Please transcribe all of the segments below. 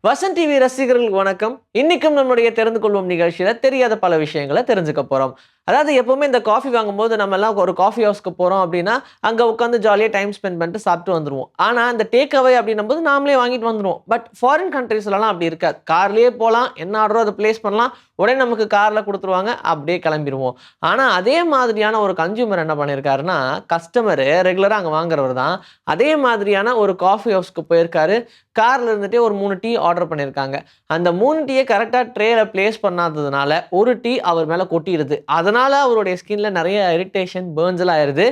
Vasanth TV ரசிகர்களுக்கு வணக்கம். இன்னைக்கும் நம்மளுடைய தெரிந்து கொள்வோம் நிகழ்ச்சியில தெரியாத பல விஷயங்களை தெரிஞ்சுக்க போறோம். அதாவது எப்பவுமே இந்த காஃபி வாங்கும்போது நம்ம எல்லாம் ஒரு காஃபி ஹவுஸ்க்கு போறோம் அப்படின்னா அங்க உட்காந்து ஜாலியா டைம் ஸ்பெண்ட் பண்ணிட்டு சாப்பிட்டு வந்துருவோம். ஆனா இந்த டேக் அவே அப்படின்னும் போது நாமளே வாங்கிட்டு வந்துருவோம். பட் ஃபாரின் கண்ட்ரீஸ்லாம் அப்படி இருக்காது. கார்லயே போலாம், என்ன ஆர்டரோ அதை பிளேஸ் பண்ணலாம், உடனே நமக்கு கார்ல கொடுத்துருவாங்க, அப்படியே கிளம்பிடுவோம். ஆனா அதே மாதிரியான ஒரு கன்சியூமர் என்ன பண்ணியிருக்காருன்னா, கஸ்டமர் ரெகுலரா அங்க வாங்குறவர் தான் அதே மாதிரியான ஒரு காஃபி ஹவுஸ்க்கு போயிருக்காரு. கார்ல இருந்துட்டே ஒரு 3 டீ ஆர்டர் பண்ணியிருக்காங்க. அந்த 3 டீயை கரெக்டா ட்ரேல பிளேஸ் பண்ணாததுனால ஒரு டீ அவர் மேல கொட்டிடுது. அதனால அவருடைய ஸ்கின்ல நிறைய இரிட்டேஷன், பர்ன்ஸ் எல்லாம் ஆயிருது.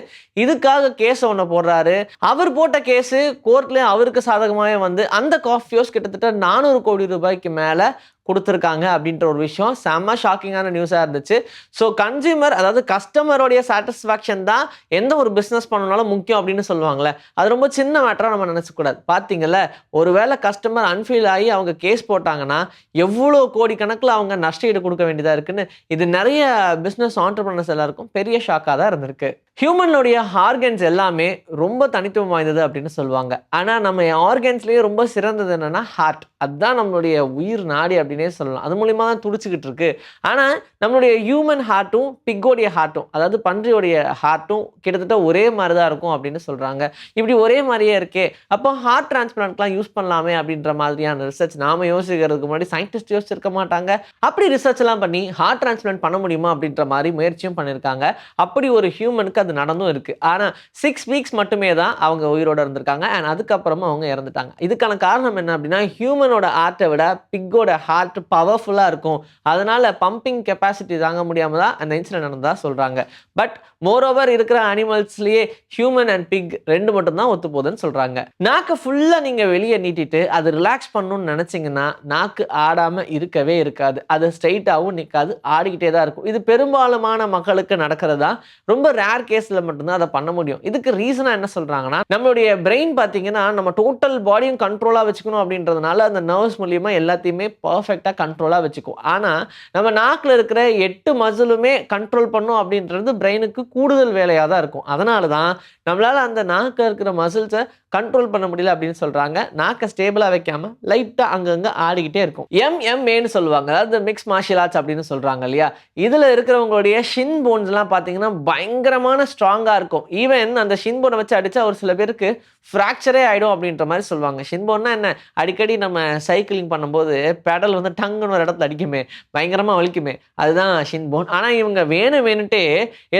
இதுக்காக கேஸ் ஒண்ணு போடுறாரு. அவர் போட்ட கேஸ் கோர்ட்ல அவருக்கு சாதகமாவே வந்து அந்த காஃபி ஹவுஸ் கிட்டத்தட்ட 400 கோடி ரூபாய்க்கு மேல கொடுத்துருக்காங்க அப்படின்ற ஒரு விஷயம் செம்ம ஷாக்கிங்கான நியூஸாக இருந்துச்சு. ஸோ கன்சியூமர், அதாவது கஸ்டமருடைய சாட்டிஸ்ஃபேக்ஷன் தான் எந்த ஒரு பிஸ்னஸ் பண்ணனாலும் முக்கியம் அப்படின்னு சொல்லுவாங்களே, அது ரொம்ப சின்ன மேட்டராக நம்ம நினச்சக்கூடாது. பார்த்தீங்கல்ல, ஒருவேளை கஸ்டமர் அன்ஃபீல் ஆகி அவங்க கேஸ் போட்டாங்கன்னா எவ்வளோ கோடி கணக்கில் அவங்க நஷ்டஈடு கொடுக்க வேண்டியதாக இருக்குன்னு இது நிறைய பிஸ்னஸ் ஆண்டர்பிரனர்ஸ் எல்லாருக்கும் பெரிய ஷாக்காக தான் இருந்திருக்கு. ஹியூமனுடைய ஆர்கன்ஸ் எல்லாமே ரொம்ப தனித்துவம் வாய்ந்தது அப்படின்னு சொல்லுவாங்க. ஆனால் நம்ம ஆர்கன்ஸ்லேயே ரொம்ப சிறந்தது என்னன்னா ஹார்ட். அதுதான் நம்மளுடைய உயிர் நாடி அப்படின்னே சொல்லலாம். அது மூலியமா தான் துடிச்சுக்கிட்டு இருக்கு. ஆனால் நம்மளுடைய ஹியூமன் ஹார்ட்டும் பிக்கோடைய ஹார்ட்டும், அதாவது பன்றியோடைய ஹார்ட்டும் கிட்டத்தட்ட ஒரே மாதிரி தான் இருக்கும் அப்படின்னு சொல்றாங்க. இப்படி ஒரே மாதிரியே இருக்கே, அப்போ ஹார்ட் டிரான்ஸ்பிளான்ட்லாம் யூஸ் பண்ணலாமே அப்படின்ற மாதிரியான ரிசர்ச் நாம யோசிக்கிறதுக்கு முன்னாடி சயின்டிஸ்ட் யோசிச்சிருக்க மாட்டாங்க. அப்படி ரிசர்ச் எல்லாம் பண்ணி ஹார்ட் டிரான்ஸ்பிளான்ட் பண்ண முடியுமா அப்படின்ற மாதிரி முயற்சியும் பண்ணியிருக்காங்க. அப்படி ஒரு ஹியூமனுக்கு அது நடந்தும் இருக்கு. ஆனா 6 வீக்ஸ் மட்டுமே தான் அவங்க உயிரோட இருந்திருக்காங்க. அண்ட் அதுக்கப்புறமா அவங்க இறந்துட்டாங்க. இதுக்கான காரணம் என்ன அப்படின்னா, ஹியூமனோட ஹார்ட்டை விட பிக்கோட ஹார்ட் பவர்ஃபுல்லா இருக்கும். அதனால பம்பிங் கெப்பாசிட்டி தாங்க முடியாம தான் அந்த இன்சிடென்ட் நடந்ததா சொல்றாங்க. பட் மோரோவர் இருக்கிற அனிமல்ஸ்லயே ஹியூமன் அண்ட் பிக் 2 மட்டும் தான் ஒத்து போகுதுன்னு சொல்றாங்க. நாக்கு ஃபுல்லா நீங்க வெளியே நீட்டிட்டு அது ரிலாக்ஸ் பண்ணணும்னு நினைச்சீங்கன்னா நாக்கு ஆடாம இருக்கவே இருக்காது. அது ஸ்ட்ரைட்டாவும் நிற்காது, ஆடிக்கிட்டே தான் இருக்கும். இது பெரும்பாலுமான மக்களுக்கு நடக்கிறதா. ரொம்ப ரேர் கேஸ்ல மட்டும்தான் அதை பண்ண முடியும். இதுக்கு ரீசனா என்ன சொல்றாங்கன்னா, நம்மளுடைய பிரெயின் பாத்தீங்கன்னா நம்ம டோட்டல் பாடியும் கண்ட்ரோலா வச்சுக்கணும் அப்படின்றதுனால அந்த நர்வ்ஸ் மூலியமா எல்லாத்தையுமே பர்ஃபெக்டா கண்ட்ரோலா வச்சுக்கும். ஆனா நம்ம நாக்குல இருக்கிற 8 மசிலுமே கண்ட்ரோல் பண்ணும் அப்படின்றது பிரெயினுக்கு கூடுதல் வேலையா தான் இருக்கும். அதனால தான் நம்மளால அந்த நாக்குல இருக்கிற மசில்ஸை கண்ட்ரோல் பண்ண முடியல அப்படின்னு சொல்றாங்க. நாக்கை ஸ்டேபிளா வைக்காம லைட்டா அங்கங்க ஆடிக்கிட்டே இருக்கும். எம்எம்ஏன்னு சொல்லுவாங்க, அதாவது மிக்ஸ் மார்ஷியல் ஆர்ட்ஸ் அப்படின்னு சொல்றாங்க இல்லையா. இதுல இருக்கிறவங்களுடைய ஷின் போன்ஸ் எல்லாம் பாத்தீங்கன்னா பயங்கரமான ஸ்ட்ராங்கா இருக்கும். ஈவன் அந்த ஷின் போனை வச்சு அடிச்சா ஒரு சில பேருக்கு ஃப்ராக்சரே ஆயிடும் அப்படின்ற மாதிரி சொல்லுவாங்க. ஷின் போன்னா என்ன, அடிக்கடி நம்ம சைக்கிளிங் பண்ணும்போது பெடல் வந்து டங்குன்னு ஒரு இடத்துல அடிக்குமே, பயங்கரமா வலிக்குமே, அதுதான் ஷின் போன். ஆனா இவங்க வேணும்ட்டே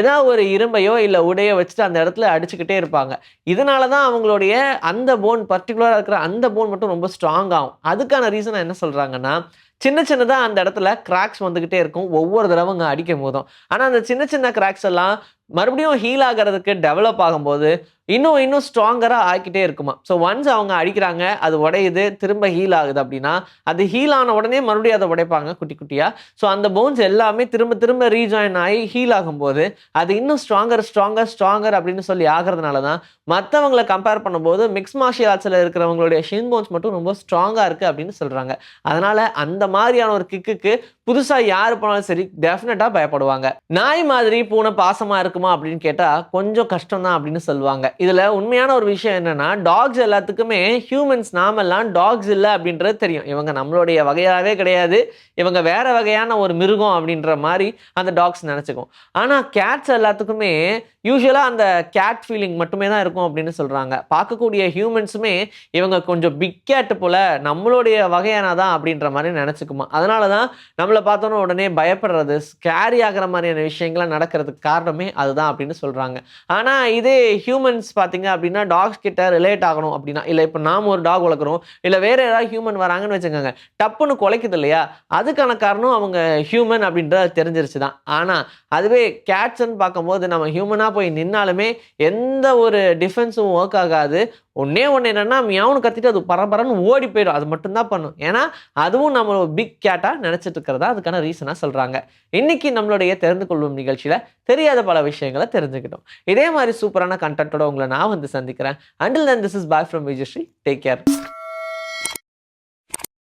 ஏதாவது ஒரு இரும்பையோ இல்ல உடையோ வச்சுட்டு அந்த இடத்துல அடிச்சுக்கிட்டே இருப்பாங்க. இதனாலதான் அவங்களுடைய அந்த போன், பர்டிகுலரா இருக்கிற அந்த போன் மட்டும் ரொம்ப ஸ்ட்ராங் ஆகும். அதுக்கான ரீசன் என்ன சொல்றாங்கன்னா, சின்ன சின்னதா அந்த இடத்துல கிராக்ஸ் வந்துகிட்டே இருக்கும் ஒவ்வொரு தடவை அடிக்கும் போதும். ஆனா அந்த சின்ன சின்ன கிராக்ஸ் எல்லாம் மறுபடியும் ஹீல் ஆகிறதுக்கு டெவலப் ஆகும்போது இன்னும் ஸ்ட்ராங்கரா ஆக்கிட்டே இருக்குமா. ஸோ ஒன்ஸ் அவங்க அடிக்கிறாங்க, அது உடையுது, திரும்ப ஹீல் ஆகுது அப்படின்னா அது ஹீல் ஆன உடனே மறுபடியும் அதை உடைப்பாங்க குட்டி குட்டியா. ஸோ அந்த போன்ஸ் எல்லாமே திரும்ப திரும்ப ரீஜாயின் ஆகி ஹீல் ஆகும்போது அது இன்னும் ஸ்ட்ராங்கர் அப்படின்னு சொல்லி ஆகிறதுனால தான் மற்றவங்களை கம்பேர் பண்ணும்போது மிக்ஸ் மார்ஷியல் ஆர்ட்ஸில் இருக்கிறவங்களுடைய ஷின் போன்ஸ் மட்டும் ரொம்ப ஸ்ட்ராங்காக இருக்குது அப்படின்னு சொல்கிறாங்க. அதனால அந்த மாதிரியான ஒரு கிக்குக்கு புதுசாக யார் போனாலும் சரி டெஃபினட்டாக பயப்படுவாங்க. நாய் மாதிரி பூனை பாசமாக இருக்குமா அப்படின்னு கேட்டால் கொஞ்சம் கஷ்டம் தான் அப்படின்னு சொல்லுவாங்க. இதுல உண்மையான ஒரு விஷயம் என்னன்னா, டாக்ஸ் எல்லாத்துக்குமே ஹியூமன்ஸ் நாமெல்லாம் டாக்ஸ் இல்லை அப்படின்றது தெரியும். இவங்க நம்மளுடைய வகையாவே கிடையாது, இவங்க வேற வகையான ஒரு மிருகம் அப்படின்ற மாதிரி அந்த டாக்ஸ் நினைச்சுக்கும். ஆனா கேட்ஸ் எல்லாத்துக்குமே யூஸ்வலா அந்த கேட் ஃபீலிங் மட்டுமே தான் இருக்கும் அப்படின்னு சொல்றாங்க. பார்க்கக்கூடிய ஹியூமன்ஸுமே இவங்க கொஞ்சம் பிக் கேட் போல நம்மளுடைய வகையானதான் அப்படின்ற மாதிரி நினைச்சுக்குமா. அதனாலதான் நம்மளை பார்த்தோன்னா உடனே பயப்படுறது, ஸ்கேரி ஆகிற மாதிரியான விஷயங்கள்லாம் நடக்கிறதுக்கு காரணமே அதுதான் அப்படின்னு சொல்றாங்க. ஆனா இதே ஹியூமன்ஸ் பாத்தீங்க அப்படின்னா டாக்ஸ் கிட்ட ரிலேட் ஆகணும் அப்படின்னா, இல்ல இப்ப நாம ஒரு டாக் வளர்க்குறோம், இல்ல வேற ஏதாவது ஹியூமன் வராங்கன்னு வச்சுக்கோங்க, டப்புன்னு குலைக்குது இல்லையா, அதுக்கான காரணம் அவங்க ஹியூமன் அப்படின்றது தெரிஞ்சிருச்சுதான். ஆனா அதுவே கேட்ஸ்ன்னு பார்க்கும்போது நம்ம ஹியூமனா போய் நின்னாலுமே எந்த ஒரு டிஃபென்ஸும் ஒர்க் ஆகாது. ஒன்னே என்னன்னா மியாவுன்னு கத்திட்டு அது பரபரன்னு ஓடி போயிடும். அது மட்டும்தான் பண்ணும். ஏன்னா அதுவும் நம்ம பிக் கேட்டா நினைச்சிட்டு இருக்கிறதா அதுக்கான ரீசனா சொல்றாங்க. இன்னைக்கு நம்மளுடைய தெரிந்து கொள்ளும் நிகழ்ச்சியில தெரியாத பல விஷயங்களை தெரிஞ்சுக்கிட்டோம். இதே மாதிரி சூப்பரான கண்டென்ட்டோட உங்களை நான் வந்து சந்திக்கிறேன். Until then, this is bye from Vijayashree. Take care.